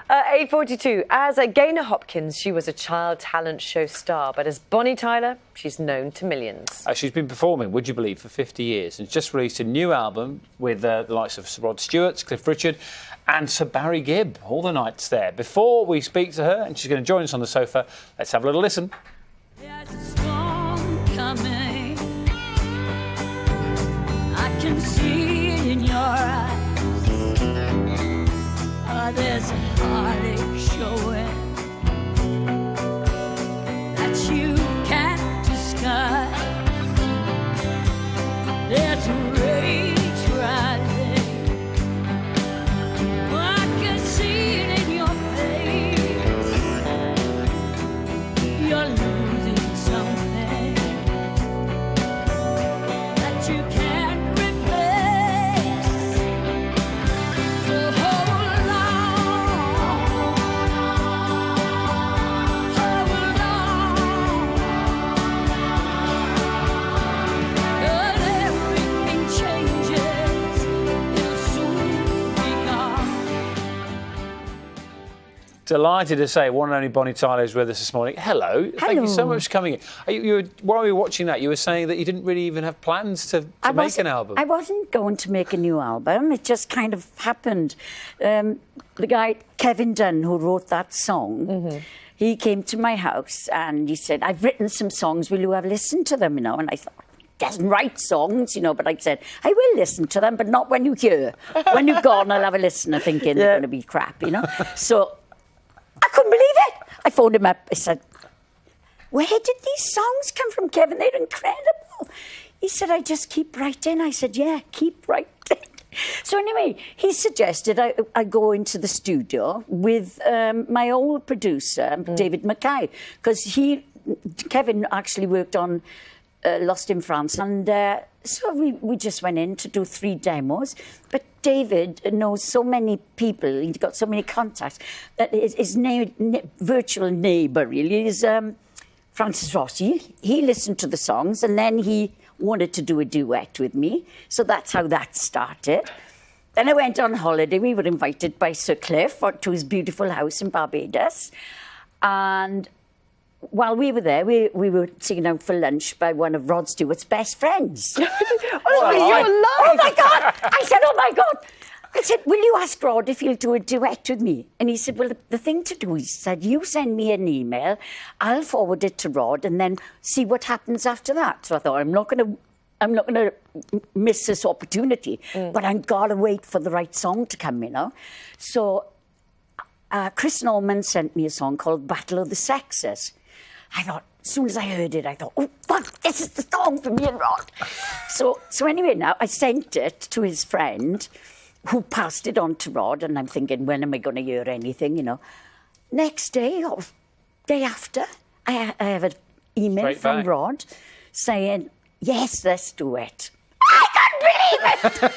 8:42. As a Gaynor Hopkins, she was a child talent show star, but as Bonnie Tyler, she's known to millions. She's been performing, would you believe, for 50 years and just released a new album with the likes of Sir Rod Stewart, Cliff Richard and Sir Barry Gibb, all the nights there. Before we speak to her, and she's going to join us on the sofa, let's have a little listen. There's a storm coming. I can see it in your eyes. There's a heartache showing that you can't disguise. There's a rage rising. Oh, I can see it in your face. You're losing something that you can't replace. So hold on, hold on. 'Cause everything changes, it'll soon be gone. Delighted to say one and only Bonnie Tyler is with us this morning. Hello. Thank you so much for coming in. While we were watching that, you were saying that you didn't really even have plans to make an album. I wasn't going to make a new album. It just kind of happened. The guy, Kevin Dunn, who wrote that song, he came to my house and he said, I've written some songs, will you have listened to them, And I thought, he doesn't write songs, but I said, I will listen to them, but not when you're here. When you're gone, I'll have a listen, thinking they're going to be crap, So I couldn't believe it. I phoned him up. I said, where did these songs come from, Kevin? They're incredible. He said, I just keep writing. I said, yeah, keep writing. So anyway, he suggested I go into the studio with my old producer, David Mackay, because Kevin actually worked on Lost in France. And so we just went in to do 3 demos. But David knows so many people, he's got so many contacts, that his virtual neighbour really is Francis Rossi. He listened to the songs and then he wanted to do a duet with me. So that's how that started. Then I went on holiday. We were invited by Sir Cliff to his beautiful house in Barbados. And while we were there, we were sitting out for lunch by one of Rod Stewart's best friends. Oh my God! I said, oh my God! I said, will you ask Rod if he'll do a duet with me? And he said, well, the thing to do, he said, you send me an email, I'll forward it to Rod and then see what happens after that. So I thought, I'm not going to miss this opportunity, but I've got to wait for the right song to come, So Chris Norman sent me a song called Battle of the Sexes. I thought, as soon as I heard it, I thought, oh, God, this is the song for me and Rod. So anyway, now I sent it to his friend, who passed it on to Rod, and I'm thinking, when am I going to hear anything, Next day or day after, I have an email from Rod saying, yes, let's do it. I can't believe it!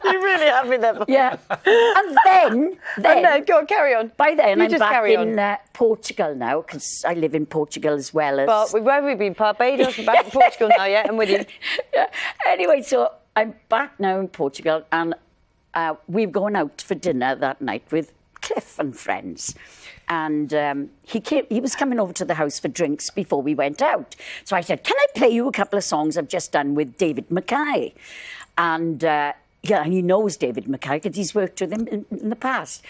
You really have been there. Yeah. And then no, go on, carry on. By then, I'm just back carry in Portugal now, because I live in Portugal as well as... But where have we been? Barbados, and back in Portugal now, yeah? I'm with you. Yeah. Anyway, so I'm back now in Portugal, and we're going out for dinner that night with Cliff and friends. And he was coming over to the house for drinks before we went out. So I said, can I play you a couple of songs I've just done with David Mackay? And and he knows David Mackay because he's worked with him in the past.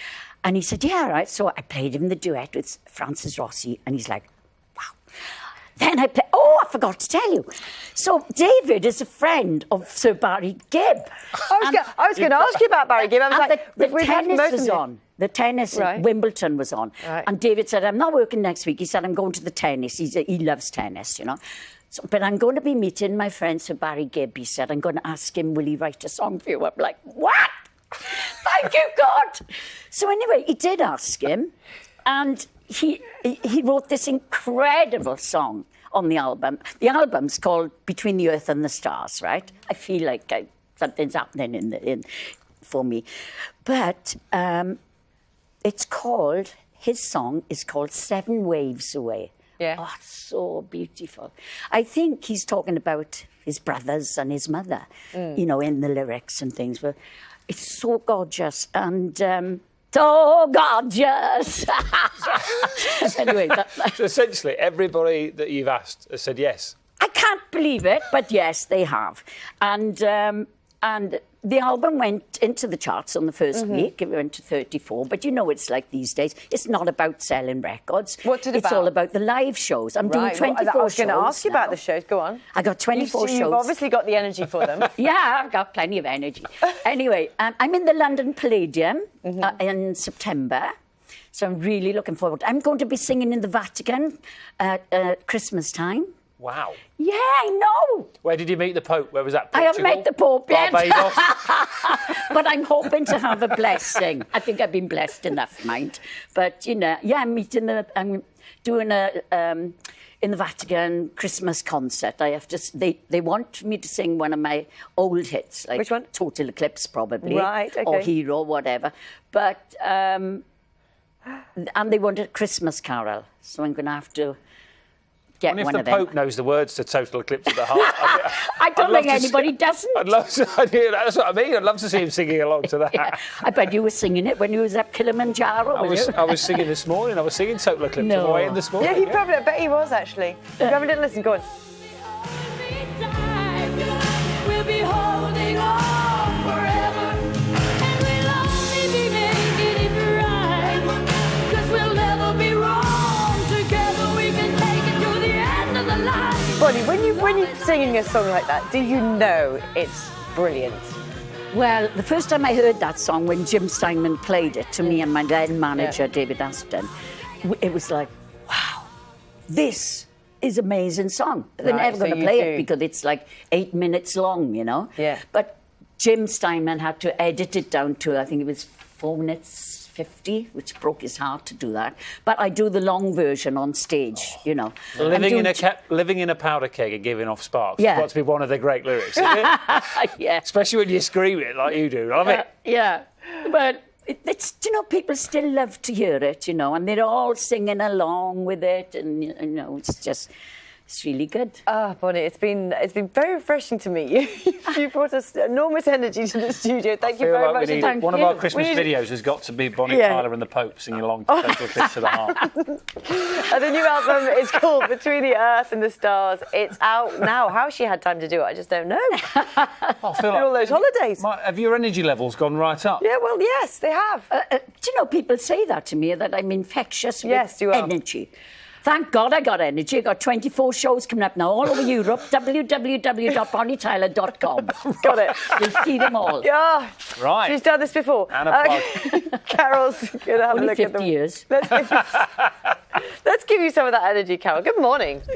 And he said, yeah, right. So I played him the duet with Francis Rossi, and he's like, wow. Then I forgot to tell you. So David is a friend of Sir Barry Gibb. I was going to ask you about Barry Gibb. I was like, the tennis was on. The tennis at Wimbledon was on. Right. And David said, I'm not working next week. He said, I'm going to the tennis. He loves tennis, So, but I'm going to be meeting my friend Sir Barry Gibb. He said, I'm going to ask him, will he write a song for you? I'm like, what? Thank you, God. So anyway, he did ask him. And he wrote this incredible song on the album. The album's called Between the Earth and the Stars, right? I feel like something's happening for me. But his song is called 7 Waves Away. Yeah. Oh, it's so beautiful. I think he's talking about his brothers and his mother, in the lyrics and things. But it's so gorgeous. And so gorgeous. Anyway, So essentially, everybody that you've asked has said yes. I can't believe it, but yes, they have. And the album went into the charts on the first week. It went to 34. But you know it's like these days. It's not about selling records. What's it It's about? all about the live shows. I'm doing Right. 24 I was going to shows ask you about now. the shows. Go on. I got 24 shows. You've obviously got the energy for them. Yeah, I've got plenty of energy. Anyway, I'm in the London Palladium in September. So I'm really looking forward. I'm going to be singing in the Vatican at Christmas time. Wow. Yeah, I know. Where did you meet the Pope? Where was that? I haven't met the Pope yet. Barbados? But I'm hoping to have a blessing. I think I've been blessed enough, mind. But, you know, yeah, I'm doing in the Vatican Christmas concert. I have to. They want me to sing one of my old hits, like Which one? Total Eclipse, probably, Right, okay. or Hero, whatever. But and they want a Christmas carol, so I'm going to have to get And if one the of them. Pope knows the words to Total Eclipse of the Heart, I don't I'd love think to see- anybody doesn't. I'd love to. That's what I mean. I'd love to see him singing along to that. Yeah, I bet you were singing it when you was at Kilimanjaro. I was singing this morning. I was singing Total Eclipse No. on the way in this morning. Yeah, he probably. I bet he was actually. You haven't done listen. Go on. We'll be holding on forever, and we'll only be making it right, 'cause we'll never be wrong. Together we can take it to the end of the line. Bonnie, when you're singing a song like that, do you know it's brilliant? Well, the first time I heard that song, when Jim Steinman played it to me and my then manager, Yeah. David Aston, it was like, wow, this is amazing song. They're Right, never so going to you play do. it because it's like 8 minutes long, you know? Yeah. But Jim Steinman had to edit it down to, I think it was 4 minutes 50, which broke his heart to do that. But I do the long version on stage, you know. I'm Living doing living in a powder keg and giving off sparks. Yeah. It's got to be one of the great lyrics, isn't it? yeah. Especially when you scream it like you do. Love it. Yeah, but it's, you know, people still love to hear it, you know, and they're all singing along with it, and you know, it's really good. Ah, Bonnie, it's been very refreshing to meet you. You brought us enormous energy to the studio. Thank you Feel very like much. we need Thank one of you. our Christmas We need- videos has got to be Bonnie Yeah. Tyler and the Pope singing along to Total Eclipse of the Heart. The new album is called Between the Earth and the Stars. It's out now. How she had time to do it, I just don't know. I feel All those holidays. Have your energy levels gone right up? Yeah, well, yes, they have. Do you know, people say that to me, that I'm infectious with Yes, you are. energy. Thank God I got energy. I got 24 shows coming up now all over Europe. www.bonnietyler.com. Got it. You'll see them all. Yeah. Right. She's done this before. And a Carol's going to have Only a look at 50 them. years. Let's give you some of that energy, Carol. Good morning.